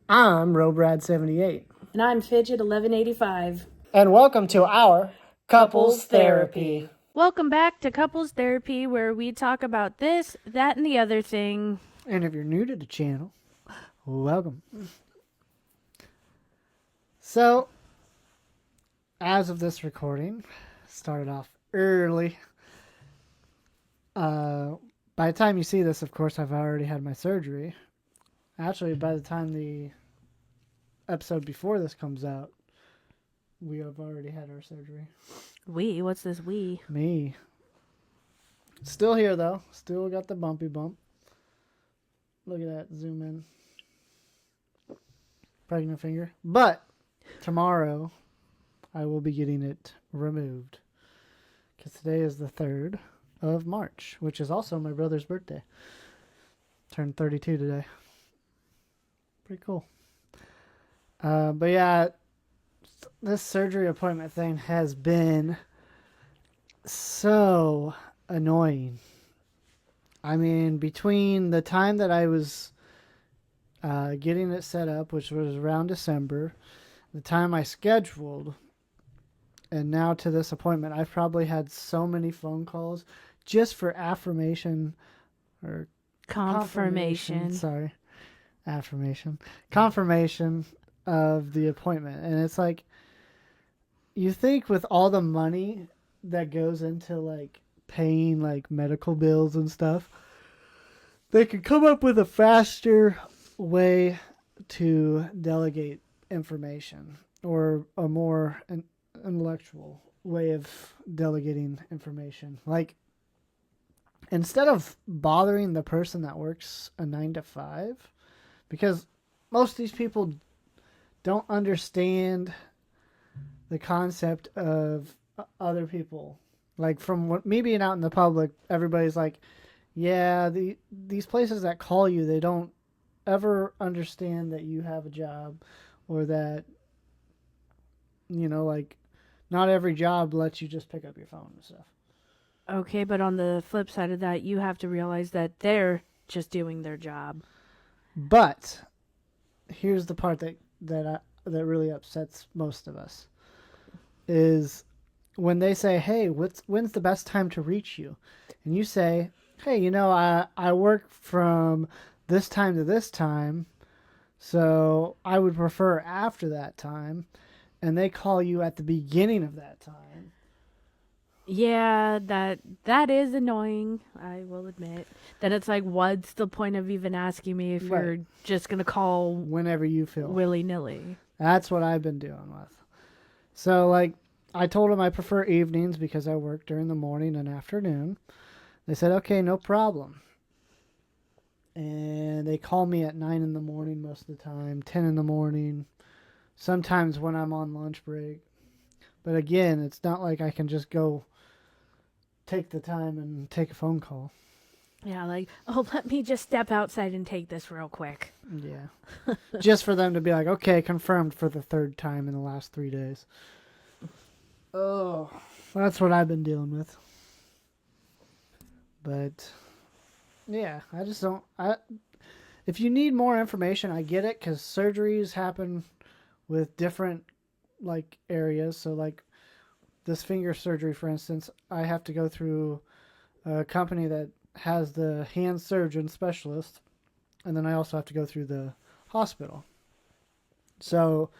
I'm Robrad.78. And I'm Fidget1185. And welcome to our Couples Therapy. Welcome back to Couples Therapy, where we talk about this, that, and the other thing. And if you're new to the channel, welcome. So, as of this recording, started off early. By the time you see this, of course, I've already had my surgery. Actually, by the time the episode before this comes out, we have already had our surgery. We? What's this we? Me. Still here, though. Still got the bumpy bump. Look at that. Zoom in. Pregnant finger. But tomorrow, I will be getting it removed. Because today is the 3rd of March, which is also my brother's birthday. Turned 32 today. Pretty cool. But yeah, this surgery appointment thing has been so annoying. I mean, between the time that I was getting it set up, which was around December, the time I scheduled, and now to this appointment, I've probably had so many phone calls just for affirmation or Confirmation. Confirmation of the appointment. And it's like, you think with all the money that goes into like paying like medical bills and stuff, they could come up with a faster way to delegate information, or a more intellectual way of delegating information. Like, instead of bothering the person that works a 9 to 5, because most of these people don't understand the concept of other people. Like, from me being out in the public, everybody's like, yeah, these places that call you, they don't ever understand that you have a job, or that, like, not every job lets you just pick up your phone and stuff. Okay, but on the flip side of that, you have to realize that they're just doing their job. But here's the part that really upsets most of us, is when they say, hey, when's the best time to reach you? And you say, hey, I work from this time to this time, so I would prefer after that time. And they call you at the beginning of that time. Yeah, that is annoying, I will admit. Then it's like, what's the point of even asking me if you're just going to call whenever you feel willy-nilly? That's what I've been doing with. So, like, I told them I prefer evenings because I work during the morning and afternoon. They said, okay, no problem. And they call me at 9 in the morning most of the time, 10 in the morning, sometimes when I'm on lunch break. But again, it's not like I can just go take the time and take a phone call. Yeah, like, oh, let me just step outside and take this real quick. Yeah. Just for them to be like, okay, confirmed for the 3rd time in the last 3 days. Oh, that's what I've been dealing with. But yeah, I just don't. If you need more information, I get it, because surgeries happen with different like areas. So like this finger surgery, for instance, I have to go through a company that has the hand surgeon specialist, and then I also have to go through the hospital. So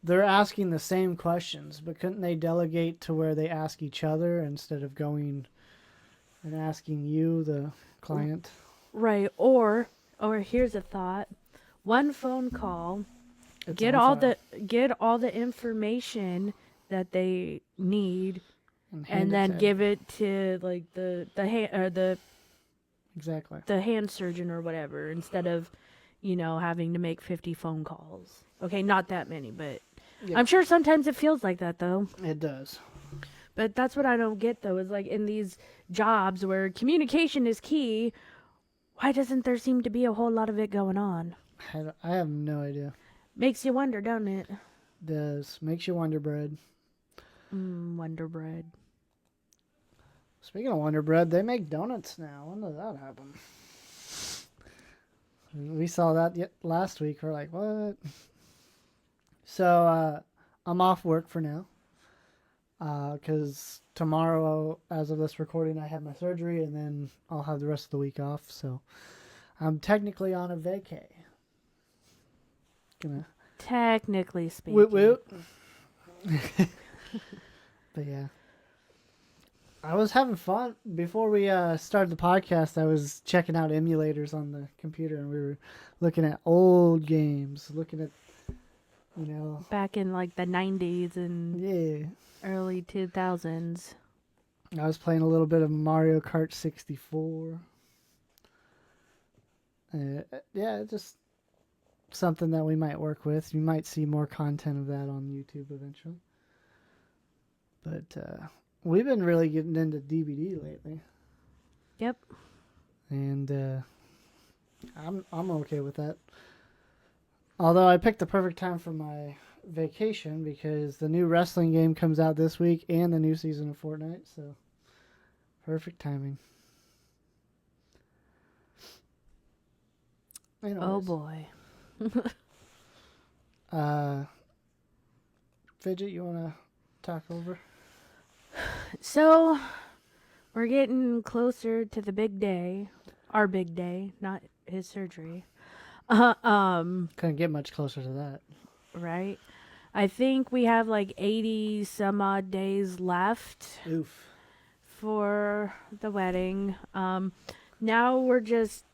they're asking the same questions, but couldn't they delegate to where they ask each other instead of going and asking you, the client? Right. Or here's a thought. One phone call, get all the information that they need, and then give it to like the hand surgeon or whatever, instead of having to make 50 phone calls. Okay, not that many, but yeah. I'm sure sometimes it feels like that, though. It does. But that's what I don't get, though, is like in these jobs where communication is key, why doesn't there seem to be a whole lot of it going on? I have no idea. Makes you wonder, don't it? Does. Makes you wonder, bread. Wonder bread. Speaking of Wonder Bread, they make donuts now. When did that happen? We saw that last week. We're like, what? So I'm off work for now because tomorrow, as of this recording, I have my surgery, and then I'll have the rest of the week off. So I'm technically on a vacay. Technically speaking. Woot woot. But yeah. I was having fun. Before we started the podcast, I was checking out emulators on the computer, and we were looking at old games, looking at, back in like the 90s and yeah. early 2000s. I was playing a little bit of Mario Kart 64. Yeah, just something that we might work with. You might see more content of that on YouTube eventually. But we've been really getting into DVD lately. Yep. And I'm okay with that. Although I picked the perfect time for my vacation because the new wrestling game comes out this week and the new season of Fortnite, so perfect timing. Anyways, oh boy. Fidget, you want to talk over? So, we're getting closer to the big day. Our big day, not his surgery. Couldn't get much closer to that. Right? I think we have like 80 some odd days left. Oof. For the wedding. Now we're just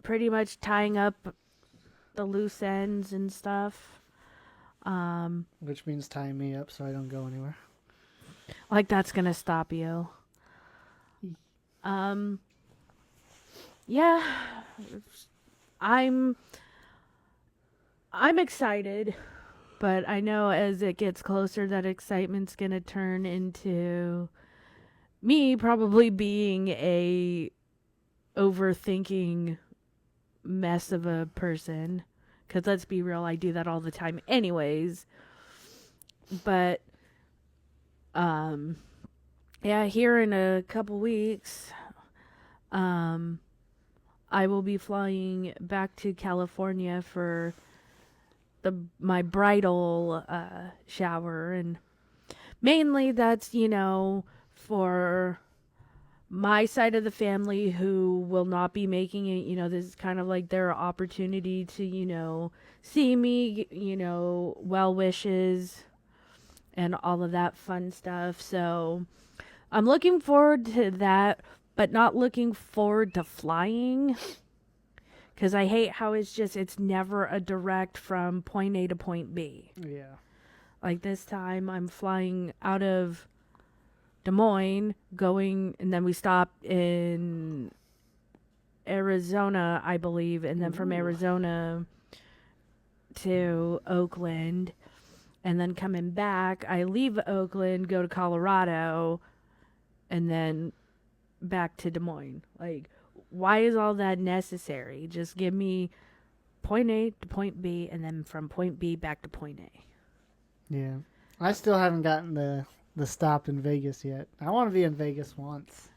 pretty much tying up the loose ends and stuff. Which means tying me up so I don't go anywhere. Like that's gonna stop you. Yeah. I'm excited, but I know as it gets closer that excitement's gonna turn into me probably being a overthinking mess of a person. Because let's be real, I do that all the time anyways. But, yeah, here in a couple weeks, I will be flying back to California for my bridal shower. And mainly that's, for my side of the family who will not be making it, this is kind of like their opportunity to, see me, well wishes and all of that fun stuff. So I'm looking forward to that, but not looking forward to flying. Because I hate how it's never a direct from point A to point B. Yeah. Like this time I'm flying out of Des Moines, and then we stop in Arizona, I believe, and then from Arizona to Oakland, and then coming back, I leave Oakland, go to Colorado, and then back to Des Moines. Like, why is all that necessary? Just give me point A to point B, and then from point B back to point A. Yeah. I still haven't gotten the stop in Vegas yet. I want to be in Vegas once.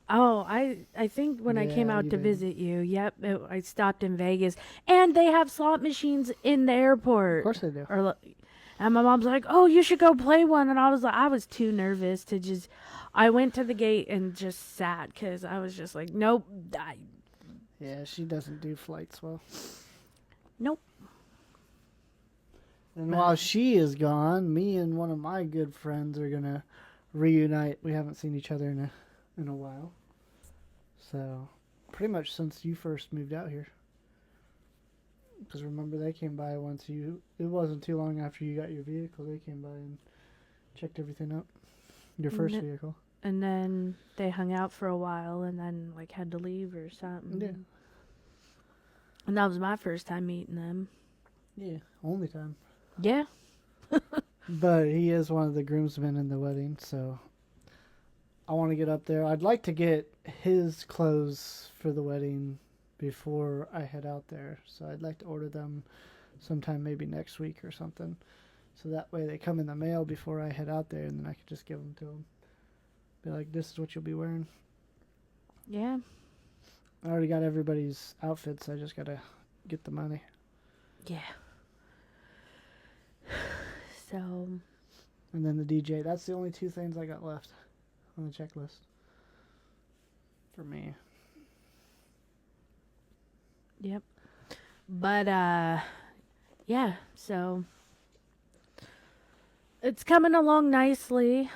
Oh, I think when I came out to visit you, I stopped in Vegas, and they have slot machines in the airport. Of course they do. And my mom's like, "Oh, you should go play one," and I was too nervous to just. I went to the gate and just sat because I was just like, "Nope." Yeah, she doesn't do flights well. Nope. And while she is gone, me and one of my good friends are gonna reunite. We haven't seen each other in a while. So, pretty much since you first moved out here. Because remember, they came by once it wasn't too long after you got your vehicle. They came by and checked everything out. Your first vehicle. And then they hung out for a while and then like had to leave or something. Yeah. And that was my first time meeting them. Yeah, only time. Yeah. But he is one of the groomsmen in the wedding, so I want to get up there. I'd like to get his clothes for the wedding before I head out there. So I'd like to order them sometime maybe next week or something. So that way they come in the mail before I head out there, and then I can just give them to him. Be like, this is what you'll be wearing. Yeah. I already got everybody's outfits. I just gotta get the money. Yeah. So. And then the DJ. That's the only 2 things I got left on the checklist for me. Yep. But yeah. So it's coming along nicely.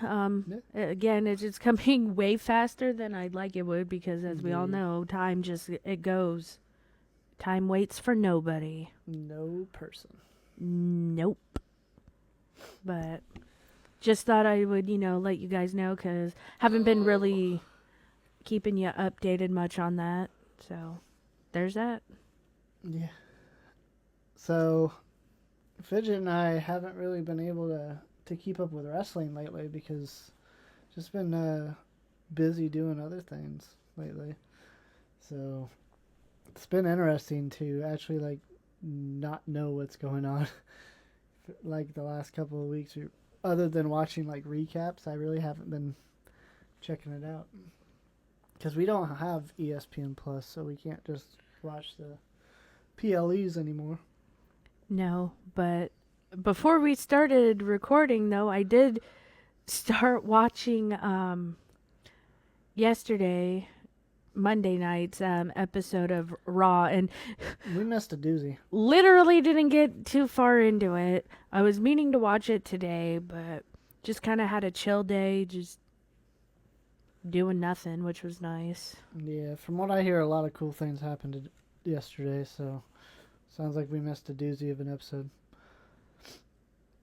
Again, it's just coming way faster than I'd like it would because, as we all know, time just it goes. Time waits for nobody. No person. Nope. But just thought I would, let you guys know because haven't been really keeping you updated much on that. So there's that. Yeah. So Fidget and I haven't really been able to keep up with wrestling lately because just been busy doing other things lately. So it's been interesting to actually like not know what's going on. Like the last couple of weeks, other than watching like recaps, I really haven't been checking it out because we don't have ESPN Plus, so we can't just watch the PLEs anymore. No, but before we started recording, though, I did start watching yesterday, Monday night's episode of Raw, and we missed a doozy. Literally didn't get too far into it. I was meaning to watch it today, but just kind of had a chill day, just doing nothing, which was nice. Yeah, from what I hear, a lot of cool things happened yesterday, so sounds like we missed a doozy of an episode.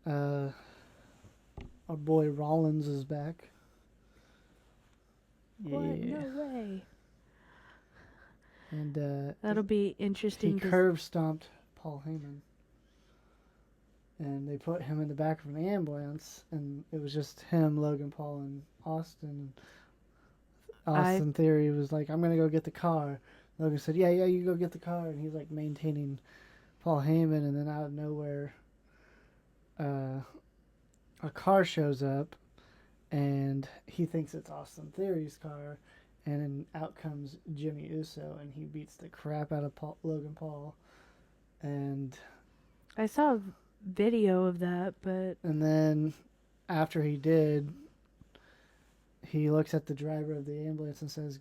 Our boy Rollins is back. What? Yeah. No way. And that'll be interesting. He curb stomped Paul Heyman. And they put him in the back of an ambulance, and it was just him, Logan Paul, and Austin. Austin Theory was like, I'm going to go get the car. Logan said, yeah, you go get the car. And he's like maintaining Paul Heyman, and then out of nowhere, a car shows up, and he thinks it's Austin Theory's car. And then out comes Jimmy Uso, and he beats the crap out of Logan Paul. And I saw a video of that, but... And then after he did, he looks at the driver of the ambulance and says,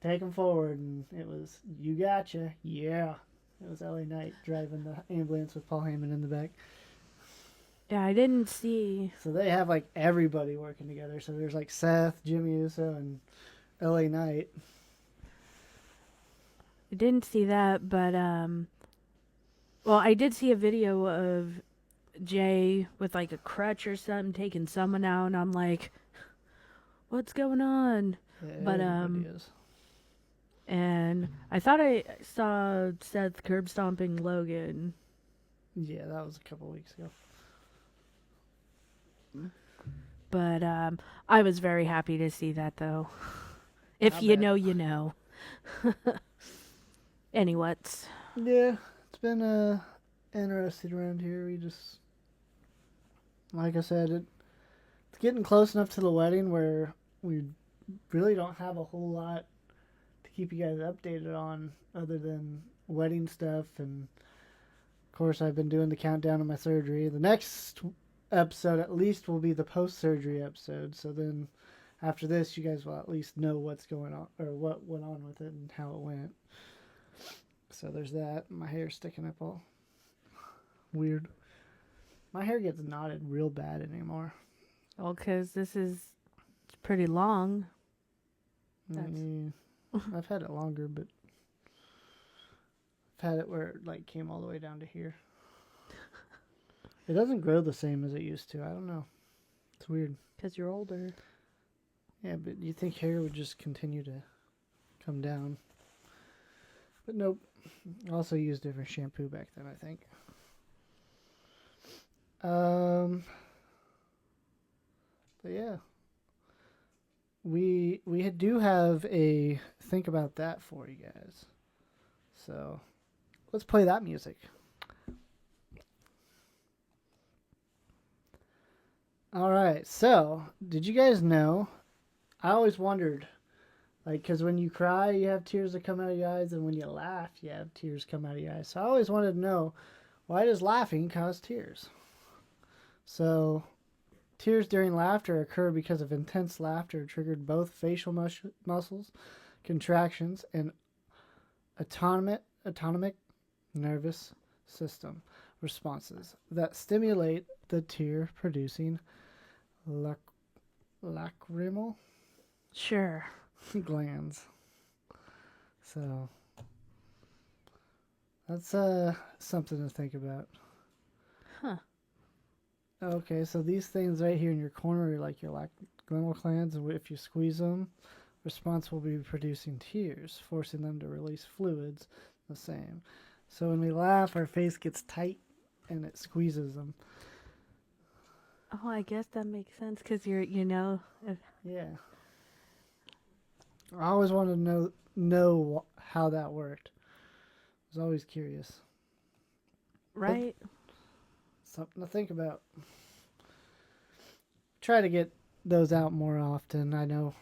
take him forward. And it was, you gotcha. Yeah. It was LA Knight driving the ambulance with Paul Heyman in the back. Yeah, I didn't see... So they have, like, everybody working together. So there's, like, Seth, Jimmy Uso, and LA Knight. I didn't see that, but, well, I did see a video of Jay with, like, a crutch or something taking someone out, and I'm like, what's going on? Yeah, but, is. And I thought I saw Seth curb stomping Logan. Yeah, that was a couple weeks ago. But I was very happy to see that, though. If you know, you know. Anyways. Yeah, it's been interesting around here. We just, like I said, it's getting close enough to the wedding where we really don't have a whole lot to keep you guys updated on other than wedding stuff. And, of course, I've been doing the countdown of my surgery. The next episode, at least, will be the post-surgery episode. So then, after this, you guys will at least know what's going on, or what went on with it and how it went. So there's that. My hair's sticking up all weird. My hair gets knotted real bad anymore. Well, because it's pretty long. I've had it longer, but I've had it where it like came all the way down to here. It doesn't grow the same as it used to. I don't know. It's weird. Because you're older. Yeah, but you think hair would just continue to come down. But nope. I also used different shampoo back then, I think. But yeah. We do have a think about that for you guys. So let's play that music. All right. So, did you guys know? I always wondered, Like, because when you cry, you have tears that come out of your eyes, and when you laugh, you have tears come out of your eyes. So I always wanted to know, why does laughing cause tears? So tears during laughter occur because of intense laughter triggered both facial muscles, contractions, and autonomic nervous system responses that stimulate the tear-producing lacrimal Sure. glands. So that's something to think about. Huh. Okay, so these things right here in your corner are like your lacrimal glands, and if you squeeze them, response will be producing tears, forcing them to release fluids. The same. So when we laugh, our face gets tight, and it squeezes them. Oh, I guess that makes sense because you're, Yeah. I always wanted to know how that worked. I was always curious. right? But something to think about. Try to get those out more often. I know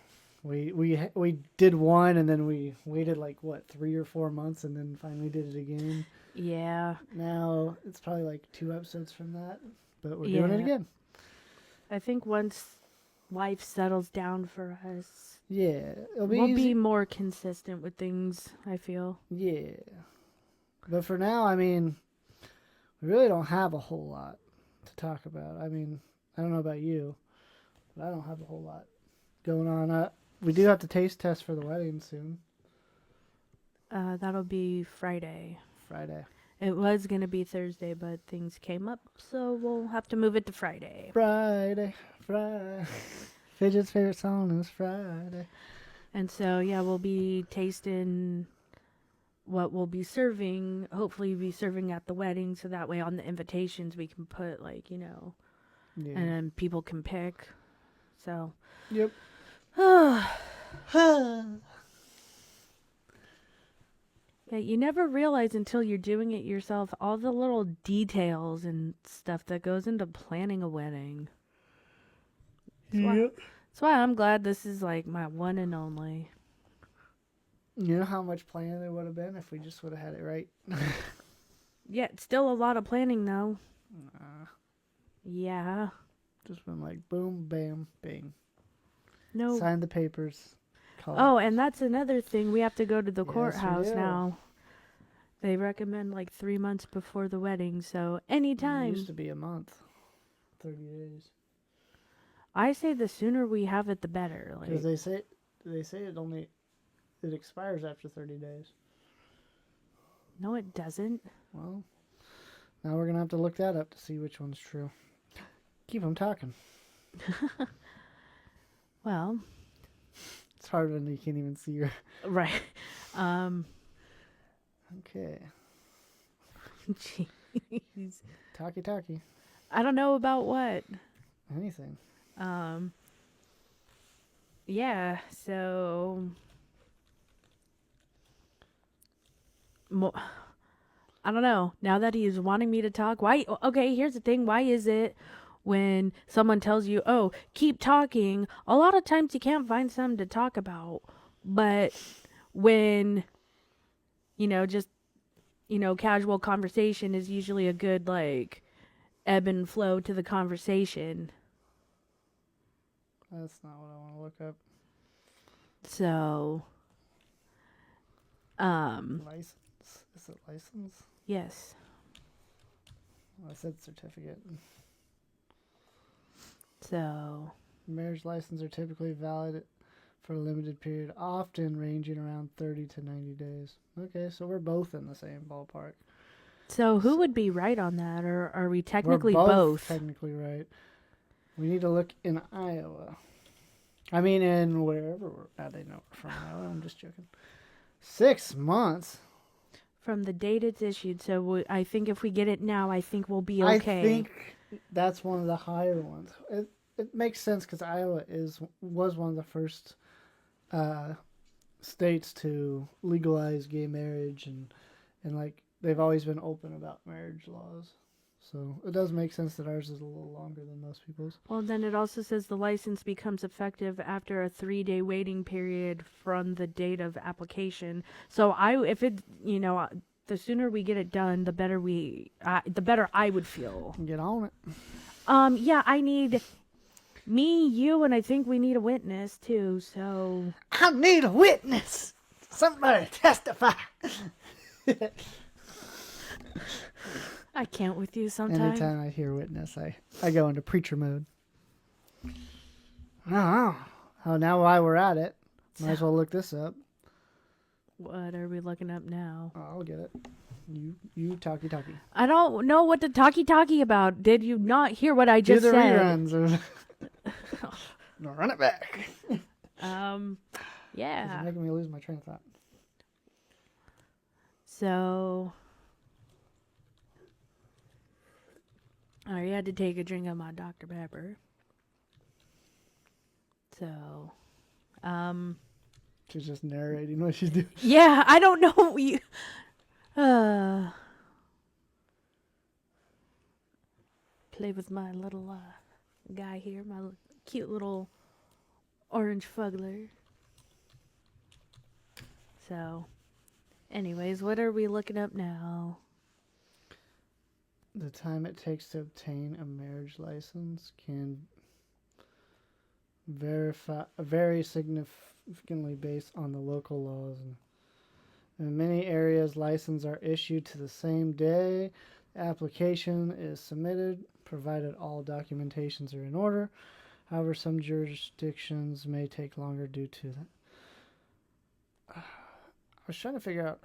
we did one, and then we waited like 3 or 4 months, and then finally did it again. Yeah. Now it's probably like 2 episodes from that, but we're doing it again. I think once life settles down for us, Yeah, we'll be more consistent with things, I feel. Yeah. But for now, I mean, we really don't have a whole lot to talk about. I mean, I don't know about you, but I don't have a whole lot going on. We do have to taste test for the wedding soon. That'll be Friday. Friday. It was going to be Thursday, but things came up, so we'll have to move it to Friday. Friday. Fidget's favorite song is Friday. And so, yeah, we'll be tasting what we'll be serving. Hopefully, be serving at the wedding, so that way on the invitations we can put, and then people can pick. So. Yep. Yeah, you never realize until you're doing it yourself all the little details and stuff that goes into planning a wedding. That's why I'm glad this is like my one and only. You know how much planning there would have been if we just would have had it right? Yeah, it's still a lot of planning though. Yeah. Just been like boom, bam, bing. No. Sign the papers. Oh, and that's another thing. We have to go to the courthouse now. They recommend like 3 months before the wedding, so anytime. It used to be a month. 30 days. I say the sooner we have it, the better. Because they say it expires after 30 days. No, it doesn't. Well, now we're going to have to look that up to see which one's true. Keep them talking. Well. It's hard when you can't even see your... Right. Okay. Jeez. Talkie. I don't know about what. Anything. Yeah, so... I don't know. Now that he's wanting me to talk, why... Okay, here's the thing. Why is it when someone tells you, oh, keep talking, a lot of times you can't find something to talk about. But when, casual conversation is usually a good, ebb and flow to the conversation. That's not what I want to look up. So, License? Is it license? Yes. Well, I said certificate. So, marriage licenses are typically valid for a limited period, often ranging around 30 to 90 days. Okay, so we're both in the same ballpark. So who would be right on that, or are we technically we're both? Technically right. We need to look in Iowa. I mean, in wherever we're at. They know we're from Iowa. I'm just joking. 6 months. From the date it's issued. So I think if we get it now, I think we'll be okay. I think that's one of the higher ones. It makes sense because Iowa was one of the first states to legalize gay marriage, and they've always been open about marriage laws. So it does make sense that ours is a little longer than most people's. Well, then it also says the license becomes effective after a 3-day waiting period from the date of application. So the sooner we get it done, the better the better I would feel. Get on it. Yeah, I need me, you, and I think we need a witness too. So I need a witness. Somebody testify. I can't with you sometimes. Anytime I hear witness, I go into preacher mode. Oh, now while we're at it, might as well look this up. What are we looking up now? Oh, I'll get it. You talkie. I don't know what to talkie about. Did you not hear what I just said? Do the said? reruns. No, run it back. Yeah. It's making me lose my train of thought. So, I had to take a drink of my Dr. Pepper. So, She's just narrating what she's doing. yeah, I don't know. Play with my little guy here, my cute little orange fuggler. So, anyways, what are we looking up now? The time it takes to obtain a marriage license can vary significantly based on the local laws. In many areas, licenses are issued to the same day the application is submitted, provided all documentations are in order. However, some jurisdictions may take longer due to that. I was trying to figure out.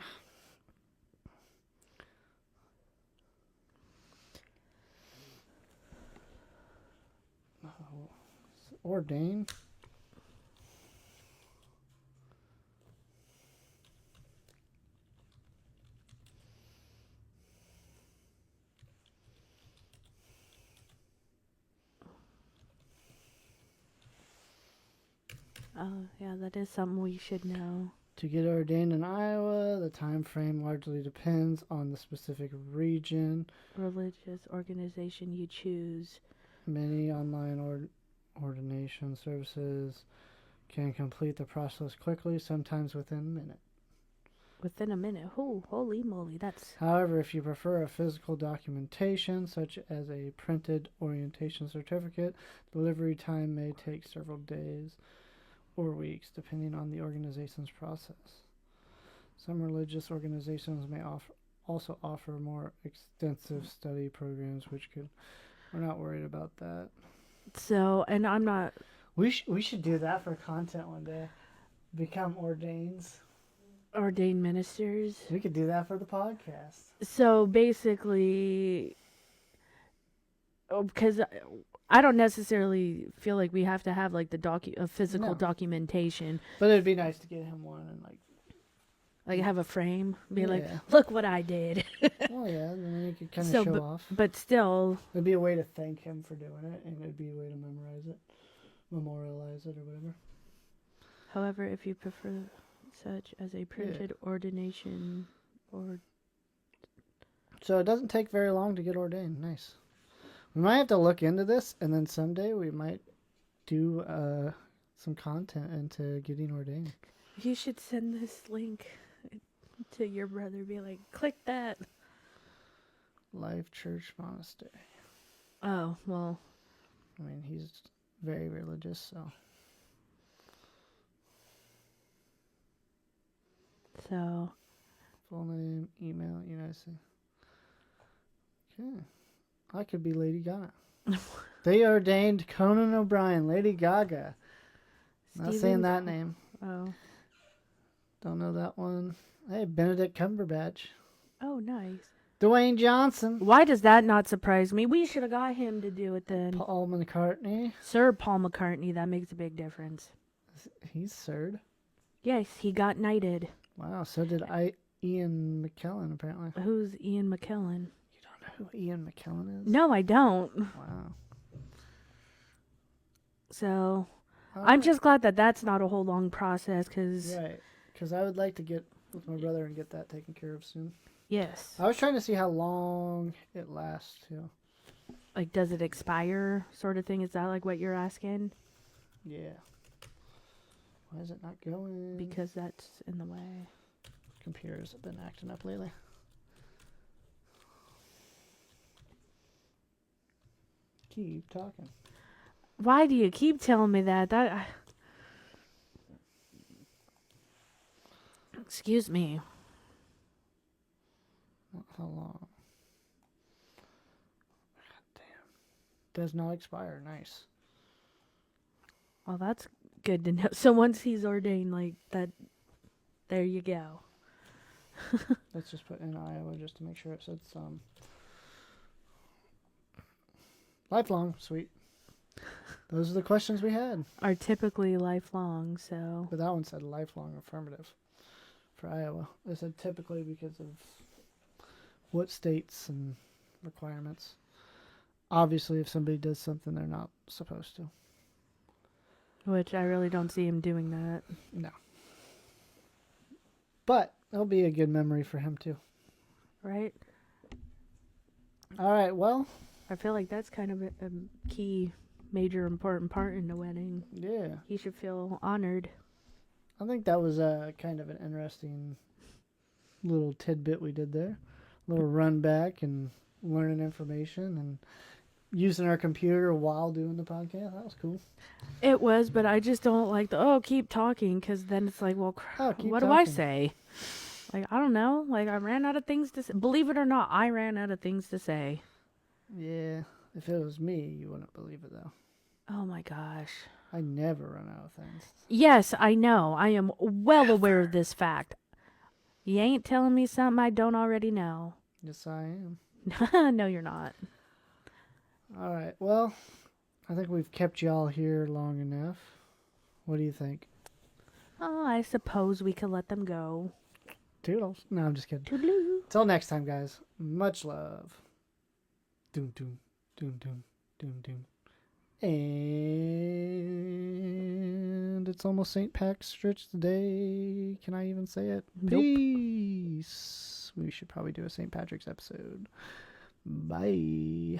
Ordained. Oh, yeah, that is something we should know. To get ordained in Iowa, the time frame largely depends on the specific region. Religious organization you choose. Many online ordination services can complete the process quickly, sometimes within a minute. Within a minute? Holy moly, that's... However, if you prefer a physical documentation, such as a printed orientation certificate, delivery time may take several days or weeks, depending on the organization's process. Some religious organizations may also offer more extensive study programs, we're not worried about that. So, and I'm not... We should do that for content one day. Become ordained ministers. We could do that for the podcast. So basically, because I don't necessarily feel like we have to have like a physical documentation. But it'd be nice to get him one and like have a frame, be like, look what I did. Oh yeah, and then you could kind of show off. But still, it'd be a way to thank him for doing it, and it'd be a way to memorialize it or whatever. However, if you prefer such as a printed ordination or... So it doesn't take very long to get ordained. Nice. We might have to look into this, and then someday we might do some content into getting ordained. You should send this link to your brother. Be like, click that. Life Church Monastery. Oh, well. I mean, he's very religious, so... So, full name, email, United States. Okay. I could be Lady Gaga. They ordained Conan O'Brien, Lady Gaga. Not saying that name. Oh. Don't know that one. Hey, Benedict Cumberbatch. Oh, nice. Dwayne Johnson. Why does that not surprise me? We should have got him to do it then. Paul McCartney. Sir Paul McCartney. That makes a big difference. He's Sir. Yes, he got knighted. Wow, so did Ian McKellen, apparently. Who's Ian McKellen? You don't know who Ian McKellen is? No, I don't. Wow. So, I'm just glad that that's not a whole long process, because... Right, because I would like to get with my brother and get that taken care of soon. Yes. I was trying to see how long it lasts too. Like, does it expire, sort of thing? Is that like what you're asking? Yeah. Why is it not going? Because that's in the way. Computers have been acting up lately. Keep talking. Why do you keep telling me that? Excuse me. How long? God damn. Does not expire. Nice. Well, that's good to know. So once he's ordained like that, there you go. Let's just put in Iowa just to make sure it said some. Lifelong. Sweet. Those are the questions we had. Are typically lifelong, so. But that one said lifelong affirmative for Iowa. It said typically because of what states and requirements. Obviously, if somebody does something they're not supposed to. Which I really don't see him doing that. No. But it'll be a good memory for him, too. Right? All right, well. I feel like that's kind of a key, major, important part in the wedding. Yeah. He should feel honored. I think that was kind of an interesting little tidbit we did there. A little run back and learning information and using our computer while doing the podcast. That was cool. It was, but I just don't like keep talking, because then it's like, well, what do I say? Like, I don't know. Like, I ran out of things to say. Believe it or not, I ran out of things to say. Yeah. If it was me, you wouldn't believe it, though. Oh, my gosh. I never run out of things. Yes, I know. I am well aware of this fact. You ain't telling me something I don't already know. Yes, I am. No, you're not. All right. Well, I think we've kept y'all here long enough. What do you think? Oh, I suppose we could let them go. Toodles. No, I'm just kidding. Toodaloo. Till next time, guys. Much love. Doom, doom, doom, doom, doom, doom. And it's almost St. Patrick's Day. Can I even say it? Nope. Peace. We should probably do a St. Patrick's episode. Bye.